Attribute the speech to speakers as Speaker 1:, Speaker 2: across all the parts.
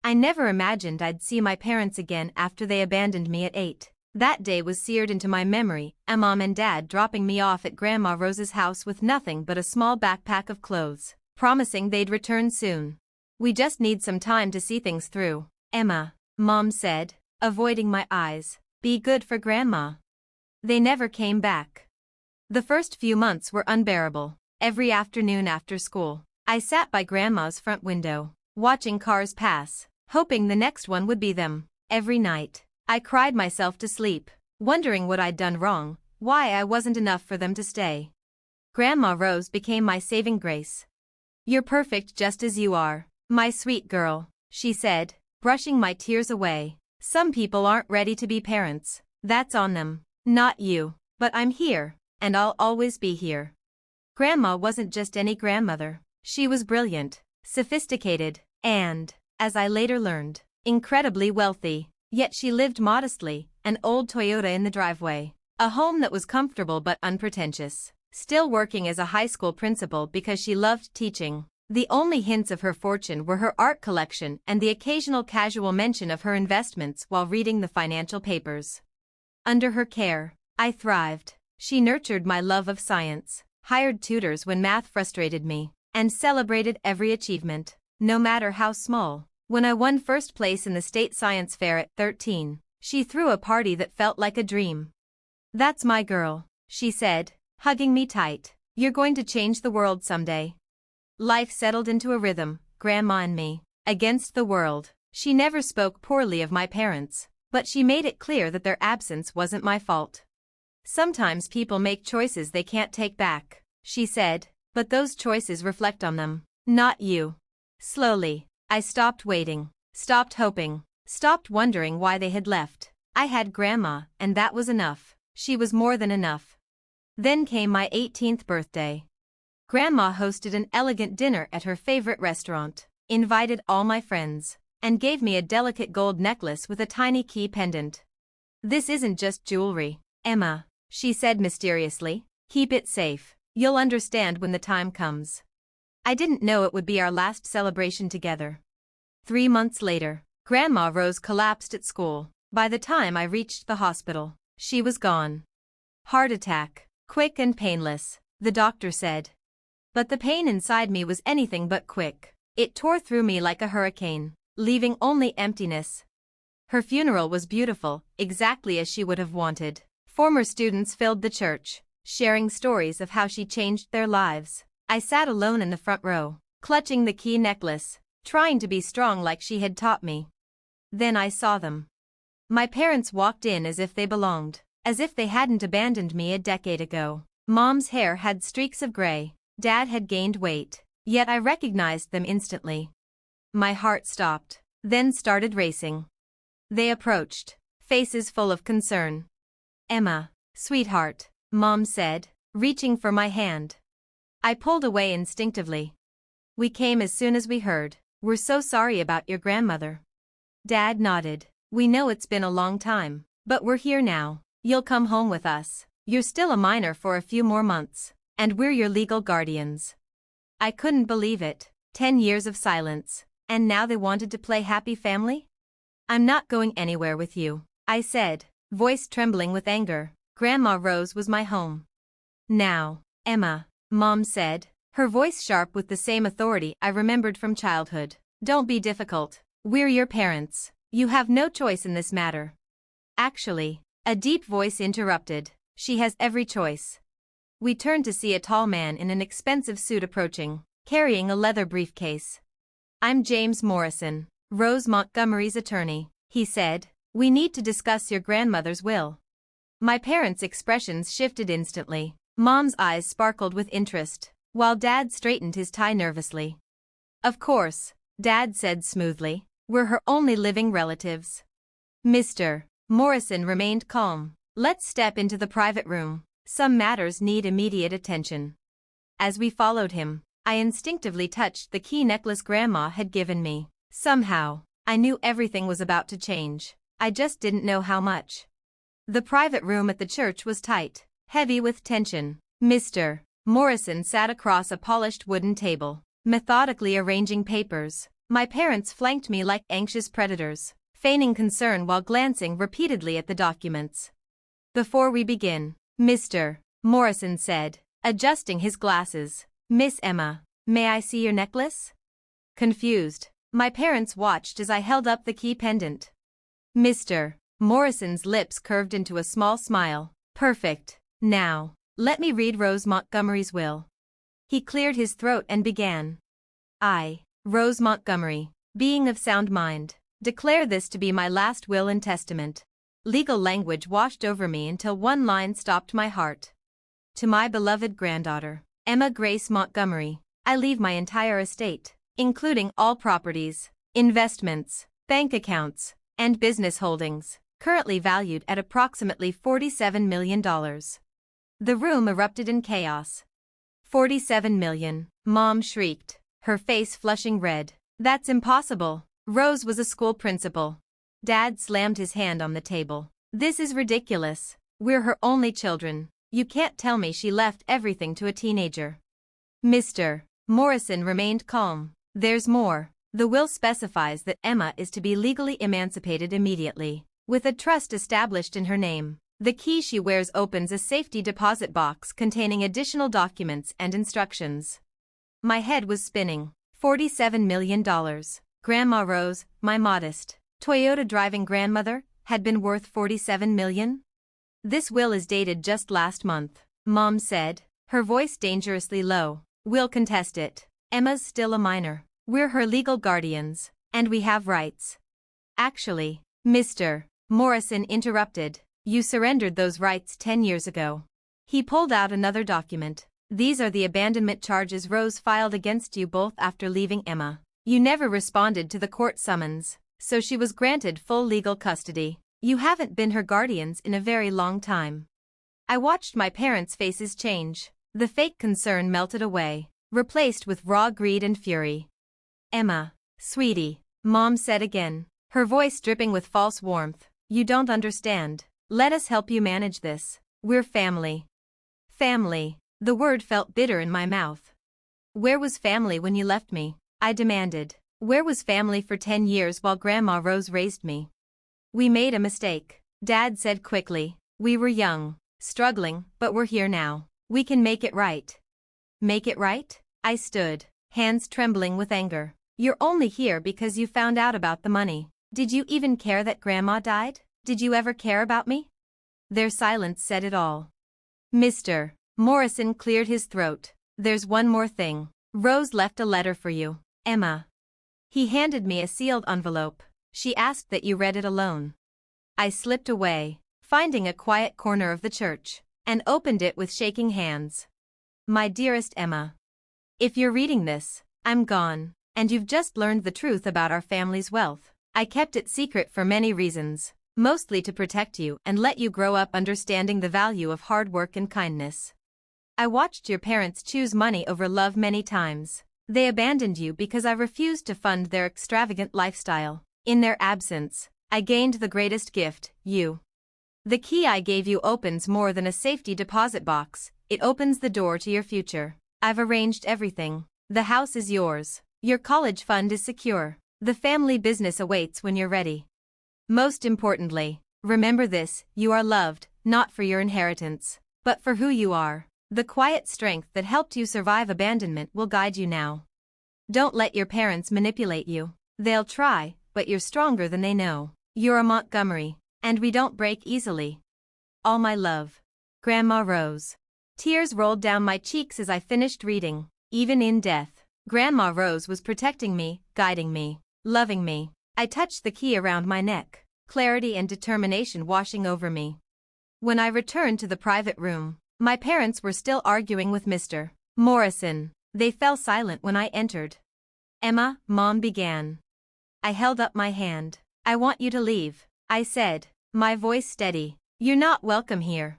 Speaker 1: I never imagined I'd see my parents again after they abandoned me at 8. That day was seared into my memory, and Mom and Dad dropping me off at Grandma Rose's house with nothing but a small backpack of clothes, promising they'd return soon. "We just need some time to see things through, Emma," Mom said, avoiding my eyes. "Be good for Grandma." They never came back. The first few months were unbearable. Every afternoon after school, I sat by Grandma's front window, watching cars pass, hoping the next one would be them. Every night, I cried myself to sleep, wondering what I'd done wrong, why I wasn't enough for them to stay. Grandma Rose became my saving grace. "You're perfect just as you are, my sweet girl," she said, brushing my tears away. "Some people aren't ready to be parents. That's on them, not you. But I'm here, and I'll always be here." Grandma wasn't just any grandmother. She was brilliant, sophisticated, and, as I later learned, incredibly wealthy. Yet she lived modestly, an old Toyota in the driveway, a home that was comfortable but unpretentious, still working as a high school principal because she loved teaching. The only hints of her fortune were her art collection and the occasional casual mention of her investments while reading the financial papers. Under her care, I thrived. She nurtured my love of science, hired tutors when math frustrated me, and celebrated every achievement, no matter how small. When I won first place in the state science fair at 13, she threw a party that felt like a dream. "That's my girl," she said, hugging me tight. "You're going to change the world someday." Life settled into a rhythm, Grandma and me, against the world. She never spoke poorly of my parents, but she made it clear that their absence wasn't my fault. "Sometimes people make choices they can't take back," she said, "but those choices reflect on them, not you." Slowly, I stopped waiting, stopped hoping, stopped wondering why they had left. I had Grandma, and that was enough. She was more than enough. Then came my 18th birthday. Grandma hosted an elegant dinner at her favorite restaurant, invited all my friends, and gave me a delicate gold necklace with a tiny key pendant. "This isn't just jewelry, Emma," she said mysteriously. "Keep it safe. You'll understand when the time comes." I didn't know it would be our last celebration together. 3 months later, Grandma Rose collapsed at school. By the time I reached the hospital, she was gone. "Heart attack, quick and painless," the doctor said. But the pain inside me was anything but quick. It tore through me like a hurricane, leaving only emptiness. Her funeral was beautiful, exactly as she would have wanted. Former students filled the church, sharing stories of how she changed their lives. I sat alone in the front row, clutching the key necklace, trying to be strong like she had taught me. Then I saw them. My parents walked in as if they belonged, as if they hadn't abandoned me a decade ago. Mom's hair had streaks of gray, Dad had gained weight, yet I recognized them instantly. My heart stopped, then started racing. They approached, faces full of concern. "Emma, sweetheart," Mom said, reaching for my hand. I pulled away instinctively. "We came as soon as we heard. We're so sorry about your grandmother." Dad nodded. "We know it's been a long time, but we're here now. You'll come home with us. You're still a minor for a few more months, and we're your legal guardians." I couldn't believe it. 10 years of silence, and now they wanted to play happy family? "I'm not going anywhere with you," I said, voice trembling with anger. Grandma Rose was my home. "Now, Emma," Mom said, her voice sharp with the same authority I remembered from childhood. "Don't be difficult. We're your parents. You have no choice in this matter." "Actually," a deep voice interrupted, "she has every choice." We turned to see a tall man in an expensive suit approaching, carrying a leather briefcase. "I'm James Morrison, Rose Montgomery's attorney," he said. "We need to discuss your grandmother's will." My parents' expressions shifted instantly. Mom's eyes sparkled with interest, while Dad straightened his tie nervously. "Of course," Dad said smoothly. "We're her only living relatives." Mr. Morrison remained calm. "Let's step into the private room. Some matters need immediate attention." As we followed him, I instinctively touched the key necklace Grandma had given me. Somehow, I knew everything was about to change. I just didn't know how much. The private room at the church was tight, heavy with tension. Mr. Morrison sat across a polished wooden table, methodically arranging papers. My parents flanked me like anxious predators, feigning concern while glancing repeatedly at the documents. Before we begin, Mr. Morrison said, adjusting his glasses. Miss Emma, may I see your necklace? Confused, my parents watched as I held up the key pendant. Mr. Morrison's lips curved into a small smile. Perfect. Now, let me read Rose Montgomery's will. He cleared his throat and began. I, Rose Montgomery, being of sound mind, declare this to be my last will and testament. Legal language washed over me until one line stopped my heart. To my beloved granddaughter, Emma Grace Montgomery, I leave my entire estate, including all properties, investments, bank accounts, and business holdings, currently valued at approximately $47 million. The room erupted in chaos. 47 million, Mom shrieked, her face flushing red. That's impossible. Rose was a school principal. Dad slammed his hand on the table. This is ridiculous. We're her only children. You can't tell me she left everything to a teenager. Mr. Morrison remained calm. There's more. The will specifies that Emma is to be legally emancipated immediately, with a trust established in her name. The key she wears opens a safety deposit box containing additional documents and instructions. My head was spinning. $47 million. Grandma Rose, my modest, Toyota-driving grandmother, had been worth $47 million? This will is dated just last month, Mom said, her voice dangerously low. We'll contest it. Emma's still a minor. We're her legal guardians, and we have rights. Actually, Mr. Morrison interrupted. You surrendered those rights 10 years ago. He pulled out another document. These are the abandonment charges Rose filed against you both after leaving Emma. You never responded to the court summons, so she was granted full legal custody. You haven't been her guardians in a very long time. I watched my parents' faces change. The fake concern melted away, replaced with raw greed and fury. Emma, sweetie, Mom said again, her voice dripping with false warmth. You don't understand. Let us help you manage this. We're family. Family. The word felt bitter in my mouth. Where was family when you left me? I demanded. Where was family for 10 years while Grandma Rose raised me? We made a mistake, Dad said quickly. We were young, struggling, but we're here now. We can make it right. Make it right? I stood, hands trembling with anger. You're only here because you found out about the money. Did you even care that Grandma died? Did you ever care about me? Their silence said it all. Mr. Morrison cleared his throat. There's one more thing. Rose left a letter for you, Emma. He handed me a sealed envelope. She asked that you read it alone. I slipped away, finding a quiet corner of the church, and opened it with shaking hands. My dearest Emma. If you're reading this, I'm gone, and you've just learned the truth about our family's wealth. I kept it secret for many reasons, mostly to protect you and let you grow up understanding the value of hard work and kindness. I watched your parents choose money over love many times. They abandoned you because I refused to fund their extravagant lifestyle. In their absence, I gained the greatest gift, you. The key I gave you opens more than a safety deposit box, it opens the door to your future. I've arranged everything. The house is yours. Your college fund is secure. The family business awaits when you're ready. Most importantly, remember this, you are loved, not for your inheritance, but for who you are. The quiet strength that helped you survive abandonment will guide you now. Don't let your parents manipulate you. They'll try, but you're stronger than they know. You're a Montgomery, and we don't break easily. All my love. Grandma Rose. Tears rolled down my cheeks as I finished reading. Even in death, Grandma Rose was protecting me, guiding me, loving me. I touched the key around my neck, clarity and determination washing over me. When I returned to the private room, my parents were still arguing with Mr. Morrison. They fell silent when I entered. Emma, Mom began. I held up my hand. I want you to leave, I said, my voice steady. You're not welcome here.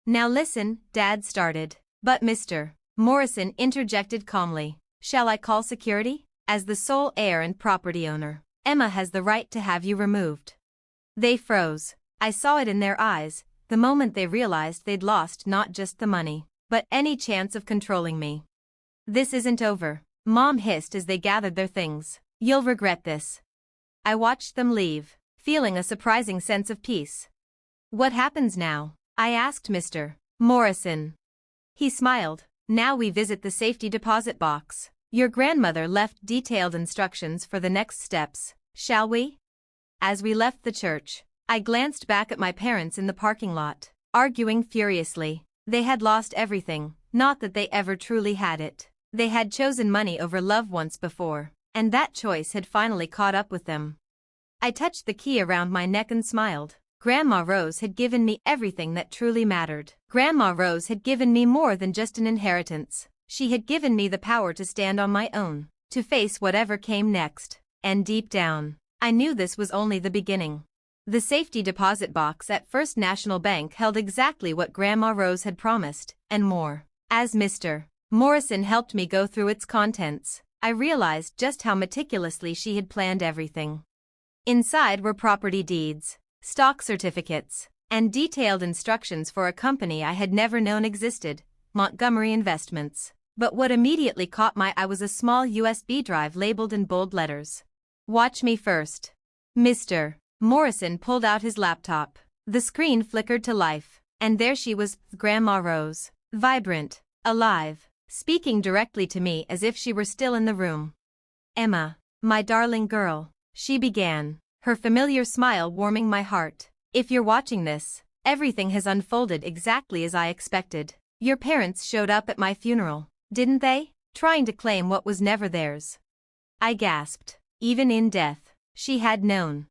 Speaker 1: Now listen, Dad started, but Mr. Morrison interjected calmly. Shall I call security? As the sole heir and property owner, Emma has the right to have you removed. They froze. I saw it in their eyes, the moment they realized they'd lost not just the money, but any chance of controlling me. This isn't over, Mom hissed as they gathered their things. You'll regret this. I watched them leave, feeling a surprising sense of peace. What happens now? I asked Mr. Morrison. He smiled. Now we visit the safety deposit box. Your grandmother left detailed instructions for the next steps, shall we? As we left the church, I glanced back at my parents in the parking lot, arguing furiously. They had lost everything, not that they ever truly had it. They had chosen money over love once before, and that choice had finally caught up with them. I touched the key around my neck and smiled. Grandma Rose had given me everything that truly mattered. Grandma Rose had given me more than just an inheritance. She had given me the power to stand on my own, to face whatever came next. And deep down, I knew this was only the beginning. The safety deposit box at First National Bank held exactly what Grandma Rose had promised, and more. As Mr. Morrison helped me go through its contents, I realized just how meticulously she had planned everything. Inside were property deeds, stock certificates, and detailed instructions for a company I had never known existed, Montgomery Investments. But what immediately caught my eye was a small USB drive labeled in bold letters. Watch me first. Mr. Morrison pulled out his laptop. The screen flickered to life, and there she was, Grandma Rose, vibrant, alive, speaking directly to me as if she were still in the room. Emma, my darling girl, she began, her familiar smile warming my heart. If you're watching this, everything has unfolded exactly as I expected. Your parents showed up at my funeral, didn't they? Trying to claim what was never theirs. I gasped. Even in death, she had known.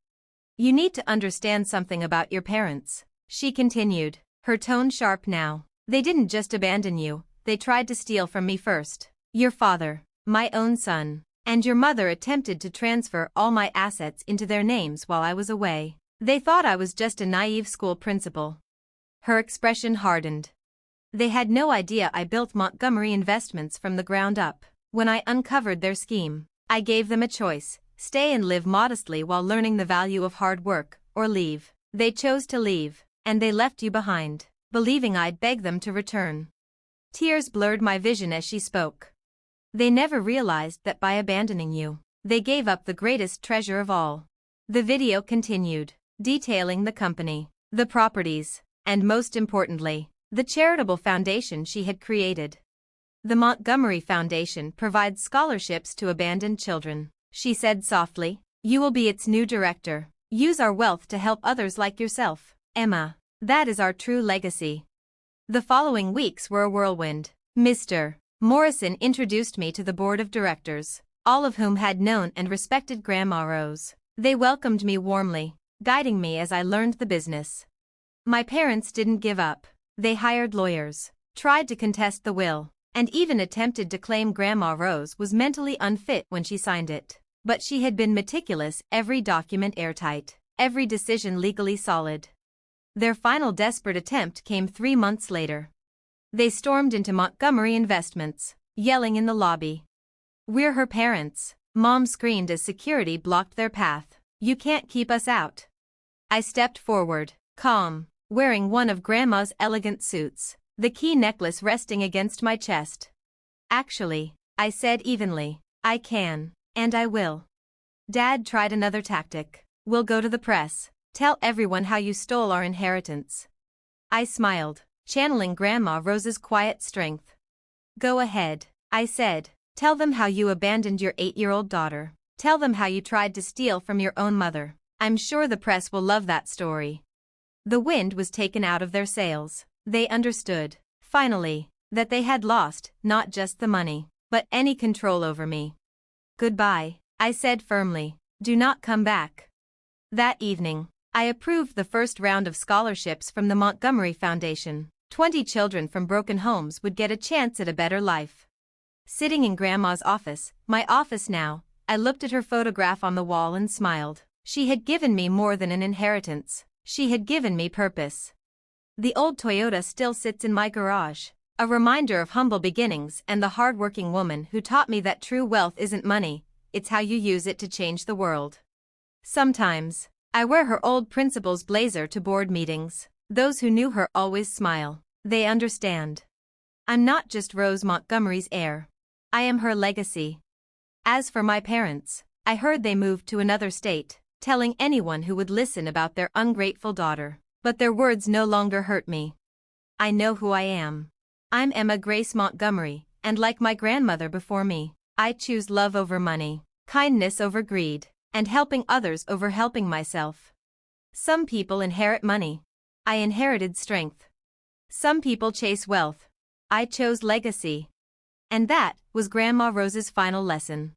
Speaker 1: You need to understand something about your parents, she continued, her tone sharp now. They didn't just abandon you, they tried to steal from me first. Your father, my own son, and your mother attempted to transfer all my assets into their names while I was away. They thought I was just a naive school principal. Her expression hardened. They had no idea I built Montgomery Investments from the ground up. When I uncovered their scheme, I gave them a choice, stay and live modestly while learning the value of hard work, or leave. They chose to leave, and they left you behind, believing I'd beg them to return. Tears blurred my vision as she spoke. They never realized that by abandoning you, they gave up the greatest treasure of all. The video continued, detailing the company, the properties, and most importantly, the charitable foundation she had created. The Montgomery Foundation provides scholarships to abandoned children, she said softly. You will be its new director. Use our wealth to help others like yourself, Emma. That is our true legacy. The following weeks were a whirlwind. Mr. Morrison introduced me to the board of directors, all of whom had known and respected Grandma Rose. They welcomed me warmly, guiding me as I learned the business. My parents didn't give up. They hired lawyers, tried to contest the will, and even attempted to claim Grandma Rose was mentally unfit when she signed it. But she had been meticulous, every document airtight, every decision legally solid. Their final desperate attempt came 3 months later. They stormed into Montgomery Investments, yelling in the lobby. We're her parents, Mom screamed as security blocked their path. You can't keep us out. I stepped forward, calm, wearing one of Grandma's elegant suits, the key necklace resting against my chest. Actually, I said evenly, I can, and I will. Dad tried another tactic. We'll go to the press, tell everyone how you stole our inheritance. I smiled, channeling Grandma Rose's quiet strength. Go ahead, I said. Tell them how you abandoned your 8-year-old daughter. Tell them how you tried to steal from your own mother. I'm sure the press will love that story. The wind was taken out of their sails. They understood, finally, that they had lost not just the money, but any control over me. Goodbye, I said firmly. Do not come back. That evening, I approved the first round of scholarships from the Montgomery Foundation. 20 children from broken homes would get a chance at a better life. Sitting in Grandma's office, my office now, I looked at her photograph on the wall and smiled. She had given me more than an inheritance. She had given me purpose. The old Toyota still sits in my garage, a reminder of humble beginnings and the hard-working woman who taught me that true wealth isn't money, it's how you use it to change the world. Sometimes, I wear her old principal's blazer to board meetings. Those who knew her always smile. They understand. I'm not just Rose Montgomery's heir. I am her legacy. As for my parents, I heard they moved to another state, telling anyone who would listen about their ungrateful daughter. But their words no longer hurt me. I know who I am. I'm Emma Grace Montgomery, and like my grandmother before me, I choose love over money, kindness over greed, and helping others over helping myself. Some people inherit money. I inherited strength. Some people chase wealth. I chose legacy. And that was Grandma Rose's final lesson.